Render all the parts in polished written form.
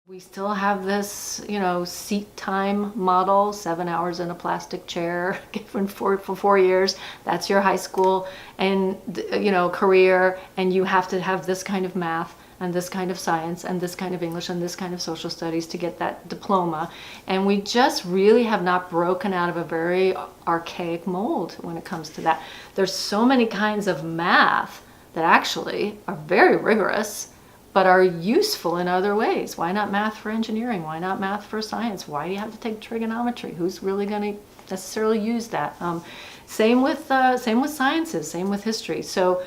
We still have this, seat time model, 7 hours in a plastic chair, given for 4 years. That's your high school and, career, and you have to have this kind of math and this kind of science and this kind of English and this kind of social studies to get that diploma. And we just really have not broken out of a very archaic mold when it comes to that. There's so many kinds of math that actually are very rigorous, but are useful in other ways. Why not math for engineering? Why not math for science? Why do you have to take trigonometry? Who's really going to necessarily use that? Same with sciences, same with history. So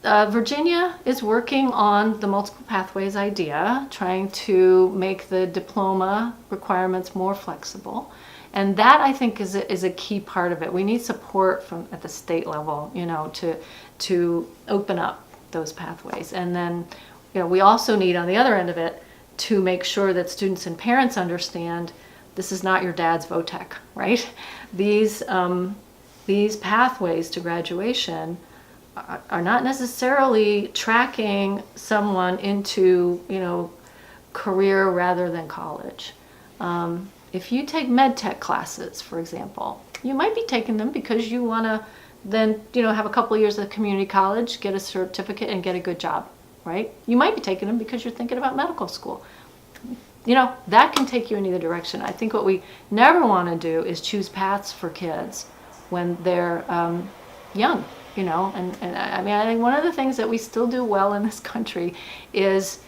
Virginia is working on the multiple pathways idea, trying to make the diploma requirements more flexible. And that, I think, is a key part of it. We need support at the state level, to open up those pathways. And then we also need, on the other end of it, to make sure that students and parents understand this is not your dad's VOTEC, right? These pathways to graduation are not necessarily tracking someone into, career rather than college. If you take med tech classes, for example, you might be taking them because you want to then, have a couple of years at community college, get a certificate, and get a good job. Right? You might be taking them because you're thinking about medical school. That can take you in either direction. I think what we never want to do is choose paths for kids when they're young, and I think one of the things that we still do well in this country is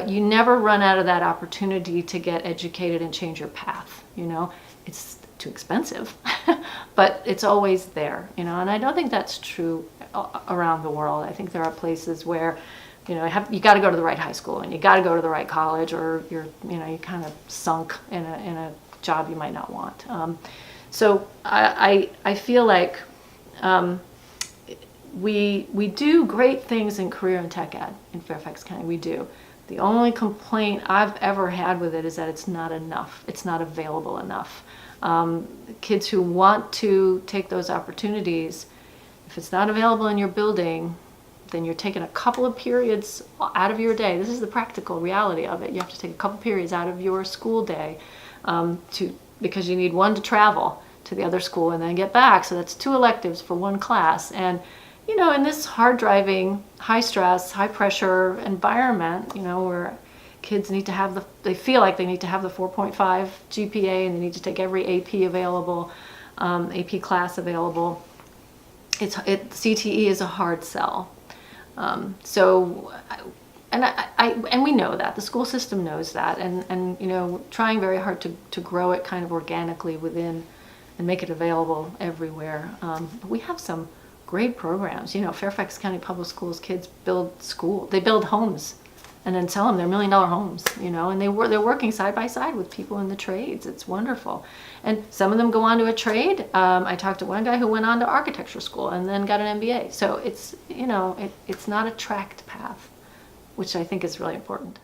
you never run out of that opportunity to get educated and change your path. It's too expensive, but it's always there, and I don't think that's true around the world. I think there are places where you got to go to the right high school and you got to go to the right college, or you're kind of sunk in a job you might not want. So I feel like we do great things in career and tech ed in Fairfax County. We do. The only complaint I've ever had with it is that it's not enough. It's not available enough. Kids who want to take those opportunities, if it's not available in your building, then you're taking a couple of periods out of your day. This is the practical reality of it. You have to take a couple periods out of your school day because you need one to travel to the other school and then get back. So that's 2 electives for 1 class. And, in this hard driving, high stress, high pressure environment, where kids need to they feel like they need to have the 4.5 GPA and they need to take every AP available, AP class available. CTE is a hard sell. And we know that the school system knows that, and trying very hard to grow it kind of organically within and make it available everywhere. But we have some great programs. Fairfax County Public Schools kids they build homes and then sell them. They're $1 million homes, and they're working side by side with people in the trades. It's wonderful. And some of them go on to a trade. I talked to one guy who went on to architecture school and then got an MBA. So it's, it's not a tracked path, which I think is really important.